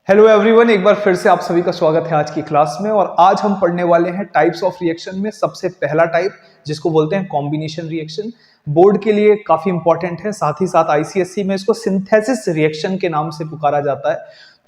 Hello everyone, एक बार फिर से आप सभी का स्वागत है आज की क्लास में। और आज हम पढ़ने वाले हैं टाइप्स ऑफ रिएक्शन में सबसे पहला टाइप जिसको बोलते हैं कॉम्बिनेशन रिएक्शन। बोर्ड के लिए काफी इंपॉर्टेंट है, साथ ही साथ आईसीएसई में इसको सिंथेसिस रिएक्शन के नाम से पुकारा जाता है।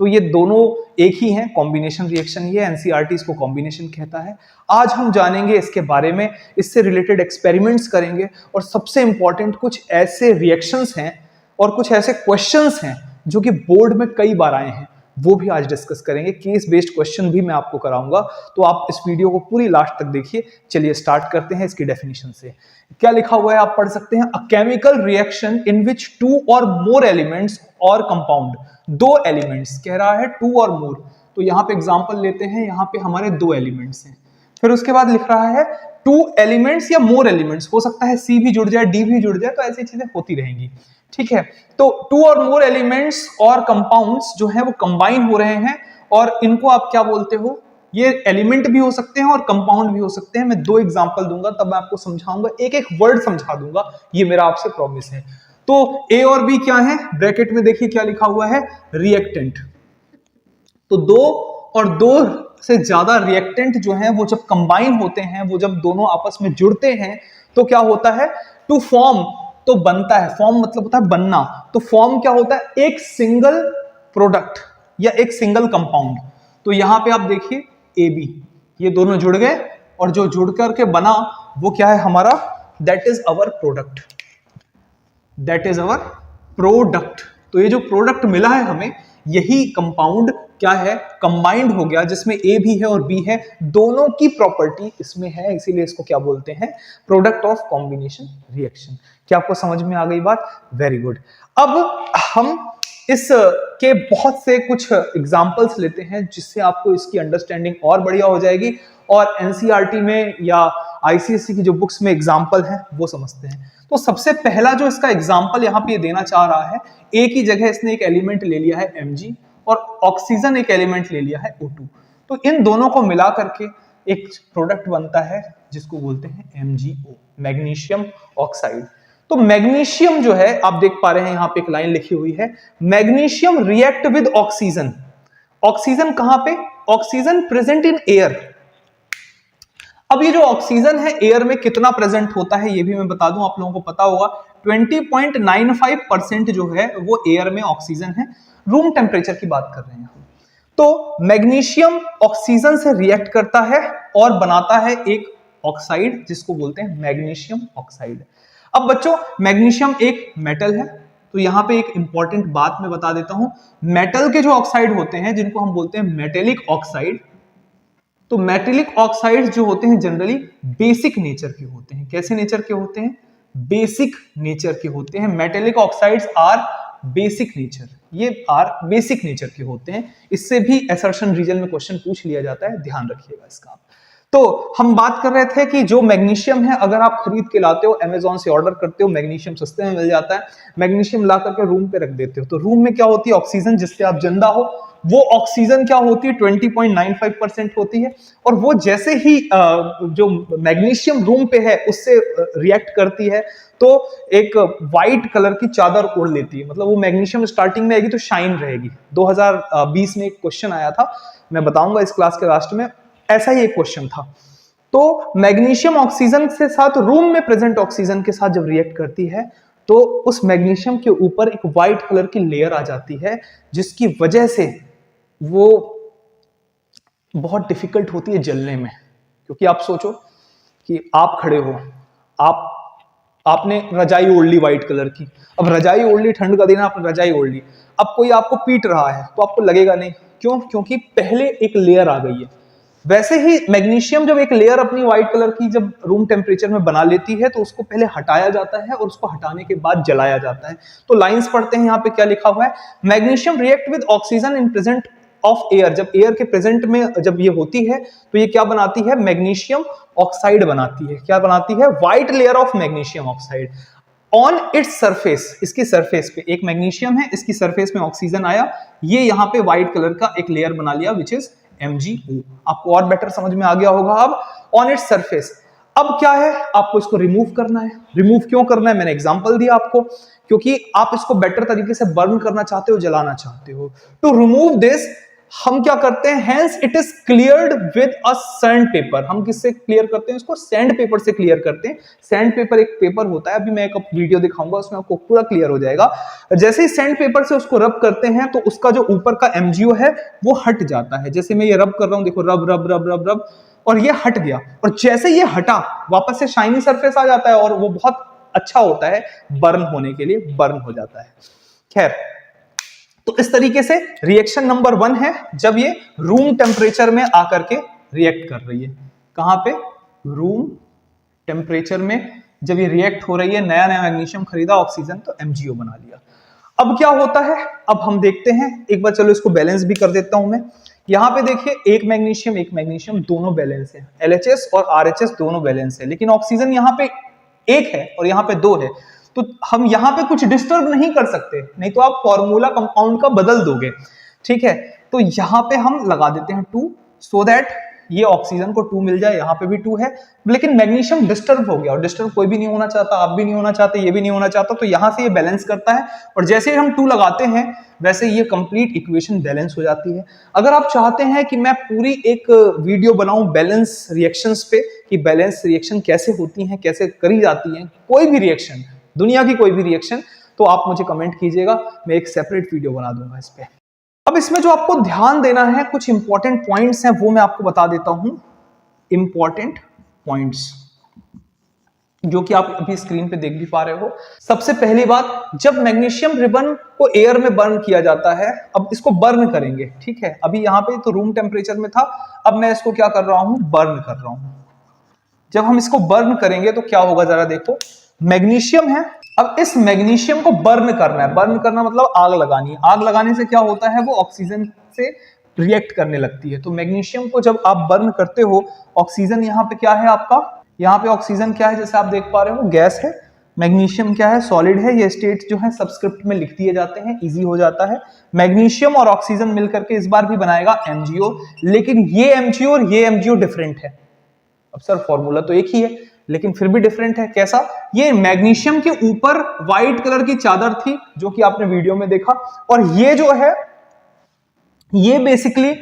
तो ये दोनों एक ही हैं, कॉम्बिनेशन रिएक्शन। ये एनसीईआरटी इसको कॉम्बिनेशन कहता है। आज हम जानेंगे इसके बारे में, इससे रिलेटेड एक्सपेरिमेंट्स करेंगे और सबसे इंपॉर्टेंट कुछ ऐसे रिएक्शंस हैं और कुछ ऐसे क्वेश्चंस हैं जो कि बोर्ड में कई बार आए हैं, वो भी आज डिस्कस करेंगे। केस बेस्ड क्वेश्चन भी मैं आपको कराऊंगा, तो आप इस वीडियो को पूरी लास्ट तक देखिए। चलिए स्टार्ट करते हैं इसकी डेफिनेशन से। क्या लिखा हुआ है आप पढ़ सकते हैं। A chemical reaction in which two or more elements or compound, दो एलिमेंट्स कह रहा है, टू और मोर। तो यहाँ पे एग्जांपल लेते हैं, यहाँ पे हमारे दो एलिमेंट्स हैं। फिर उसके बाद लिख रहा है टू एलिमेंट्स या मोर एलिमेंट्स, हो सकता है सी भी जुड़ जाए, डी भी जुड़ जाए, तो ऐसी चीजें होती रहेंगी। ठीक है, तो टू और मोर एलिमेंट्स और कंपाउंड्स जो है वो कंबाइन हो रहे हैं, और इनको आप क्या बोलते हो, ये एलिमेंट भी हो सकते हैं और कंपाउंड भी हो सकते हैं। मैं दो एग्जांपल दूंगा, तब मैं आपको समझाऊंगा, एक एक वर्ड समझा दूंगा, ये मेरा आपसे प्रॉमिस है। तो ए और बी क्या है, ब्रैकेट में देखिए क्या लिखा हुआ है, रिएक्टेंट। तो दो और दो से ज्यादा रिएक्टेंट जो है वो जब कंबाइन होते हैं, वो जब दोनों आपस में जुड़ते हैं, तो क्या होता है, टू फॉर्म, तो बनता है। फॉर्म मतलब होता है बनना। तो फॉर्म क्या होता है, एक सिंगल प्रोडक्ट या एक सिंगल कंपाउंड। तो यहां पे आप देखिए ए बी, ये दोनों जुड़ गए और जो जुड़ करके बना वो क्या है हमारा, that is our product, that is our product. तो ये जो प्रोडक्ट मिला है हमें, यही कंपाउंड क्या है, कंबाइंड हो गया, जिसमें ए भी है और बी है, दोनों की प्रॉपर्टी इसमें है, इसीलिए इसको क्या बोलते हैं, प्रोडक्ट ऑफ कॉम्बिनेशन रिएक्शन। क्या आपको समझ में आ गई बात? Very good. अब हम इस के बहुत से कुछ एग्जांपल्स लेते हैं, जिससे आपको इसकी अंडरस्टैंडिंग और बढ़िया हो जाएगी, और एनसीईआरटी में या आईसीएसई की जो बुक्स में एग्जांपल हैं वो समझते हैं। तो सबसे पहला जो इसका एग्जांपल यहाँ पे देना चाह रहा है, ए की जगह इसने एक एलिमेंट ले लिया है Mg, और ऑक्सीजन एक एलिमेंट ले लिया है O2। तो इन दोनों को मिला करके एक प्रोडक्ट बनता है जिसको बोलते हैं MgO, मैग्नीशियम ऑक्साइड। तो मैग्नीशियम जो है, आप देख पा रहे हैं यहाँ पे एक लाइन लिखी हुई है, magnesium react with oxygen. Oxygen कहां पे, ऑक्सीजन प्रेजेंट इन एयर। अब ये जो ऑक्सीजन है एयर में कितना प्रेजेंट होता है ये भी मैं बता दूं, आप लोगों को पता होगा, 20.95% जो है वो एयर में ऑक्सीजन है। रूम टेम्परेचर की बात कर रहे हैं। तो मैग्नीशियम ऑक्सीजन से रिएक्ट करता है और बनाता है एक ऑक्साइड जिसको बोलते हैं मैग्नीशियम ऑक्साइड। अब बच्चों, मैग्नीशियम एक मेटल है, तो यहां पे एक इंपॉर्टेंट बात मैं बता देता हूं। मेटल के जो ऑक्साइड होते हैं जिनको हम बोलते हैं मेटेलिक ऑक्साइड, तो मेटेलिक ऑक्साइड जो होते हैं जनरली बेसिक नेचर के होते हैं। कैसे नेचर के होते हैं, बेसिक नेचर के होते हैं। Metallic oxides are basic nature, ये आर बेसिक नेचर के होते हैं। इससे भी असर्शन रीजन में क्वेश्चन पूछ लिया जाता है, ध्यान रखिएगा इसका। तो हम बात कर रहे थे कि जो मैग्नीशियम है, अगर आप खरीद के लाते हो, अमेज़न से ऑर्डर करते हो, मैग्नीशियम सस्ते में मिल जाता है, मैग्नीशियम ला करके रूम पे रख देते हो, तो रूम में क्या होती है, ऑक्सीजन जिससे आप जिंदा हो, वो ऑक्सीजन क्या होती है, 20.95% होती है। और वो जैसे ही जो मैग्नीशियम रूम पे है उससे रिएक्ट करती है, तो एक व्हाइट कलर की चादर ओढ़ लेती है। मतलब वो मैग्नीशियम स्टार्टिंग में आएगी तो शाइन रहेगी। 2020 में एक क्वेश्चन आया था, मैं बताऊंगा इस क्लास के लास्ट में, ऐसा ही एक क्वेश्चन था। तो मैग्नीशियम ऑक्सीजन के साथ, रूम में प्रेजेंट ऑक्सीजन के साथ जब रिएक्ट करती है, तो उस मैग्नीशियम के ऊपर एक व्हाइट कलर की लेयर आ जाती है, जिसकी वजह से वो बहुत डिफिकल्ट होती है जलने में। क्योंकि आप सोचो कि आप खड़े हो, आपने रजाई ओढ़ ली व्हाइट कलर की, अब रजाई ओढ़ ली, ठंड का दिन है, आपने रजाई ओढ़ ली, अब कोई आपको पीट रहा है तो आपको लगेगा नहीं, क्यों, क्योंकि पहले एक लेयर आ गई है। वैसे ही मैग्नीशियम जब एक लेयर अपनी व्हाइट कलर की जब रूम टेम्परेचर में बना लेती है, तो उसको पहले हटाया जाता है और उसको हटाने के बाद जलाया जाता है। तो लाइंस पढ़ते हैं, यहाँ पे क्या लिखा हुआ है, magnesium react with oxygen in present of air. जब एयर के प्रेजेंट में जब ये होती है तो ये क्या बनाती है, मैग्नीशियम ऑक्साइड बनाती है। क्या बनाती है, white layer of magnesium oxide. On its surface, इसकी सरफेस पे एक मैग्नीशियम है, इसकी सरफेस में ऑक्सीजन आया, ये यहाँ पे व्हाइट कलर का एक लेयर बना लिया, विच इज MgO। आपको और बेटर समझ में आ गया होगा अब। ऑन इट्स सरफेस, अब क्या है, आपको इसको रिमूव करना है। रिमूव क्यों करना है, मैंने एग्जांपल दिया आपको, क्योंकि आप इसको बेटर तरीके से बर्न करना चाहते हो, जलाना चाहते हो। टू रिमूव दिस हम क्या करते हैं, hence it is cleared with a sand paper. हम किससे क्लियर करते हैं इसको? सैंड पेपर से क्लियर करते हैं। सैंड पेपर एक पेपर होता है, अभी मैं एक वीडियो दिखाऊंगा उसमें आपको पूरा क्लियर हो जाएगा। जैसे ही सैंड पेपर से उसको रब करते हैं तो उसका जो ऊपर का एमजीओ है वो हट जाता है। जैसे मैं ये रब कर रहा हूं, देखो रब रब रब रब रब, और ये हट गया, और जैसे ये हटा वापस से शाइनी सरफेस आ जाता है और वो बहुत अच्छा होता है बर्न होने के लिए, बर्न हो जाता है। खैर, तो इस तरीके से रिएक्शन नंबर 1 है जब ये रूम टेम्परेचर में आकर के रिएक्ट कर रही है। कहां पे? रूम टेम्परेचर में जब ये रिएक्ट हो रही है, नया नया मैग्नीशियम खरीदा, ऑक्सीजन, तो एमजीओ बना लिया। अब क्या होता है, अब हम देखते हैं एक बार, चलो इसको बैलेंस भी कर देता हूं मैं। यहां पे देखिए एक मैग्नीशियम दोनों बैलेंस है, एलएचएस और आरएचएस दोनों बैलेंस है, लेकिन ऑक्सीजन यहां पे एक है और यहां पे 2 है, तो हम यहां पे कुछ डिस्टर्ब नहीं कर सकते, नहीं तो आप फॉर्मूला कंपाउंड का बदल दोगे। ठीक है, तो यहां पे हम लगा देते हैं 2, सो दैट ये ऑक्सीजन को 2 मिल जाए, यहां पे भी 2 है, लेकिन मैग्नीशियम डिस्टर्ब हो गया, और डिस्टर्ब कोई भी नहीं होना चाहता, आप भी नहीं होना चाहते, ये भी नहीं होना चाहता, तो यहां से ये बैलेंस करता है, और जैसे ही हम 2 लगाते हैं वैसे ये कंप्लीट इक्वेशन बैलेंस हो जाती है। अगर आप चाहते हैं कि मैं पूरी एक वीडियो बनाऊं बैलेंस रिएक्शंस पे, कि बैलेंस रिएक्शन कैसे होती हैं, कैसे करी जाती हैं, कोई भी रिएक्शन, दुनिया की कोई भी रिएक्शन, तो आप मुझे कमेंट कीजिएगा, मैं एक सेपरेट वीडियो बना दूंगा इस पे। अब इसमें जो आपको ध्यान देना है, कुछ इंपॉर्टेंट पॉइंट्स हैं, वो मैं आपको बता देता हूं। इंपॉर्टेंट पॉइंट्स जो कि आप अभी स्क्रीन पे देख भी पा रहे हो। सबसे पहली बात, जब मैग्नीशियम रिबन को एयर में बर्न किया जाता है, अब इसको बर्न करेंगे, ठीक है, अभी यहां पे तो रूम टेम्परेचर में था, अब मैं इसको क्या कर रहा हूं, बर्न कर रहा हूं। जब हम इसको बर्न करेंगे तो क्या होगा, जरा देखो, मैग्नीशियम है, अब इस मैग्नीशियम को बर्न करना है। बर्न करना मतलब आग लगानी है। आग लगाने से क्या होता है, वो ऑक्सीजन से रिएक्ट करने लगती है। तो मैग्नीशियम को जब आप बर्न करते हो, ऑक्सीजन यहाँ पे क्या है आपका, यहाँ पे ऑक्सीजन क्या है, जैसे आप देख पा रहे हो, गैस है, मैग्नीशियम क्या है, सॉलिड है। ये स्टेट जो है सबस्क्रिप्ट में लिख दिए जाते हैं, इजी हो जाता है। मैग्नीशियम और ऑक्सीजन मिलकर के इस बार भी बनाएगा एमजीओ, लेकिन ये एमजीओ और ये एमजीओ डिफरेंट है। अब सर फॉर्मूला तो एक ही है, लेकिन फिर भी डिफरेंट है। कैसा? ये मैग्नीशियम के ऊपर व्हाइट कलर की चादर थी, जो कि आपने वीडियो में देखा, और ये जो है ये बेसिकली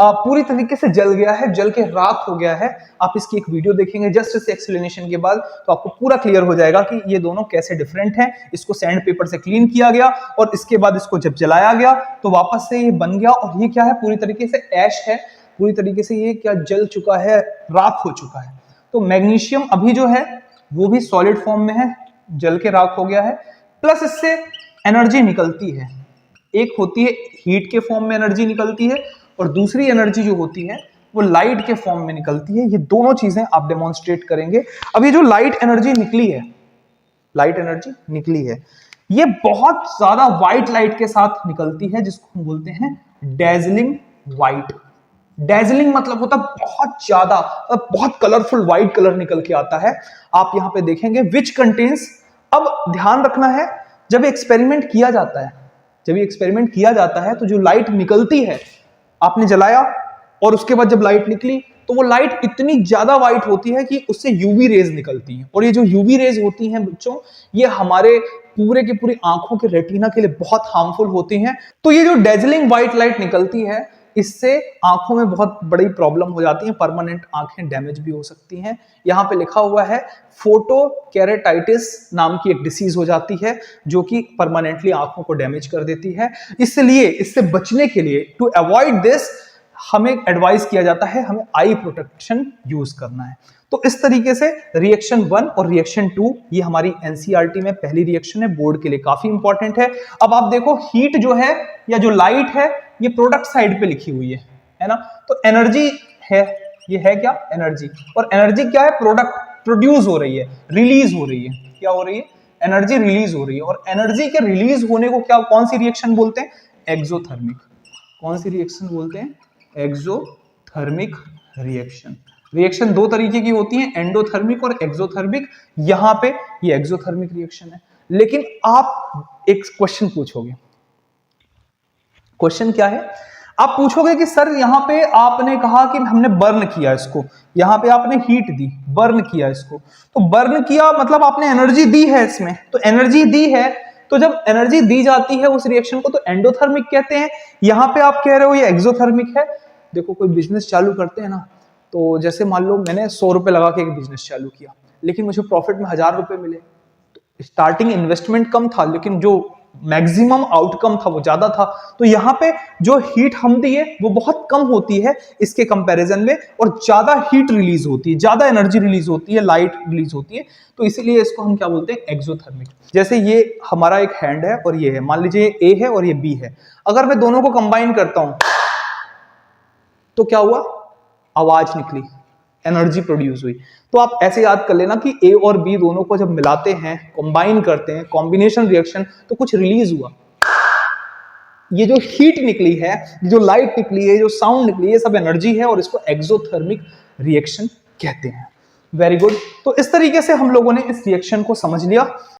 पूरी तरीके से जल गया है, जल के राख हो गया है। आप इसकी एक वीडियो देखेंगे जस्ट इस एक्सप्लेनेशन के बाद, तो आपको पूरा क्लियर हो जाएगा कि ये दोनों कैसे डिफरेंट हैं। इसको सैंड पेपर से क्लीन किया गया और इसके बाद इसको जब जलाया गया तो वापस से ये बन गया, और ये क्या है, पूरी तरीके से ऐश है, पूरी तरीके से ये क्या जल चुका है, राख हो चुका है। तो मैग्नीशियम अभी जो है वो भी सॉलिड फॉर्म में है, जल के राख हो गया है, प्लस इससे एनर्जी निकलती है। एक होती है हीट के फॉर्म में एनर्जी निकलती है, और दूसरी एनर्जी जो होती है वो लाइट के फॉर्म में निकलती है। ये दोनों चीजें आप डेमोन्स्ट्रेट करेंगे। अब ये जो लाइट एनर्जी निकली है, लाइट एनर्जी निकली है, ये बहुत ज्यादा व्हाइट लाइट के साथ निकलती है, जिसको हम बोलते हैं डेजलिंग व्हाइट। डेजलिंग मतलब होता है बहुत ज्यादा, बहुत कलरफुल व्हाइट कलर निकल के आता है। आप यहां पे देखेंगे विच कंटेन्स, अब ध्यान रखना है, जब एक्सपेरिमेंट किया जाता है, जब ये एक्सपेरिमेंट किया जाता है तो जो लाइट निकलती है, आपने जलाया और उसके बाद जब लाइट निकली तो वो लाइट इतनी ज्यादा व्हाइट होती है कि उससे यूवी रेज निकलती हैं, और ये जो यूवी रेज होती हैं बच्चों, ये हमारे पूरे की पूरी आंखों के रेटिना के लिए बहुत हार्मफुल होती हैं। तो ये जो डेजलिंग व्हाइट लाइट निकलती है, इससे आंखों में बहुत बड़ी प्रॉब्लम हो जाती है, परमानेंट आंखें डैमेज भी हो सकती हैं। यहाँ पे लिखा हुआ है फोटोकेरेटाइटिस नाम की एक डिसीज हो जाती है, जो कि परमानेंटली आंखों को डैमेज कर देती है। इसलिए इससे बचने के लिए, टू अवॉइड दिस, हमें एडवाइस किया जाता है हमें आई प्रोटेक्शन यूज करना है। तो इस तरीके से रिएक्शन 1 और रिएक्शन 2 ये हमारी एनसीईआरटी में पहली रिएक्शन है, बोर्ड के लिए काफी इंपॉर्टेंट है। अब आप देखो हीट जो है या जो लाइट है, ये प्रोडक्ट साइड पे लिखी हुई है ना, तो एनर्जी है, ये है क्या, एनर्जी, और एनर्जी क्या है, प्रोडक्ट प्रोड्यूस हो रही है, रिलीज हो रही है, क्या हो रही है, एनर्जी रिलीज हो रही है। और एनर्जी के रिलीज होने को क्या, कौन सी रिएक्शन बोलते हैं, एक्सोथर्मिक। कौन सी रिएक्शन बोलते हैं, एक्सोथर्मिक रिएक्शन। रिएक्शन 2 तरीके की होती है, एंडोथर्मिक और एक्सोथर्मिक। यहां पे ये एक्सोथर्मिक रिएक्शन है। लेकिन आप एक क्वेश्चन पूछोगे, क्वेश्चन क्या है, आप पूछोगे कि सर यहां पे आपने कहा कि हमने बर्न किया इसको, यहां पे आपने हीट दी, बर्न किया इसको, तो बर्न किया मतलब आपने एनर्जी दी है इसमें, तो एनर्जी दी है, तो जब एनर्जी दी जाती है उस रिएक्शन को तो एंडोथर्मिक कहते हैं। यहां पे आप कह रहे हो ये एक्सोथर्मिक है। देखो कोई बिजनेस चालू करते हैं ना, तो जैसे मान लो मैंने 100 रुपए लगा के एक बिजनेस चालू किया, लेकिन मुझे प्रॉफिट में 1000 रुपए मिले। तो स्टार्टिंग इन्वेस्टमेंट कम था, लेकिन जो मैक्सिमम आउटकम था वो ज्यादा था। तो यहाँ पे जो हीट हम दिए वो बहुत कम होती है इसके कंपैरिजन में, और ज्यादा हीट रिलीज होती है, ज्यादा एनर्जी रिलीज होती है, लाइट रिलीज होती है। तो इसीलिए इसको हम क्या बोलते हैं, एक्सोथर्मिक। जैसे ये हमारा एक हैंड है और ये है, मान लीजिए ए है और ये बी है। अगर मैं दोनों को कंबाइन करता हूं तो क्या हुआ, आवाज निकली, एनर्जी प्रोड्यूस हुई। तो आप ऐसे याद कर लेना कि ए और बी दोनों को जब मिलाते हैं, कंबाइन करते हैं, कॉम्बिनेशन रिएक्शन, तो कुछ रिलीज हुआ। ये जो हीट निकली है, जो लाइट निकली है, जो साउंड निकली है, ये सब एनर्जी है और इसको एक्सोथर्मिक रिएक्शन कहते हैं। Very good. तो इस तरीके से हम लोगों ने इस रिएक्शन को समझ लिया।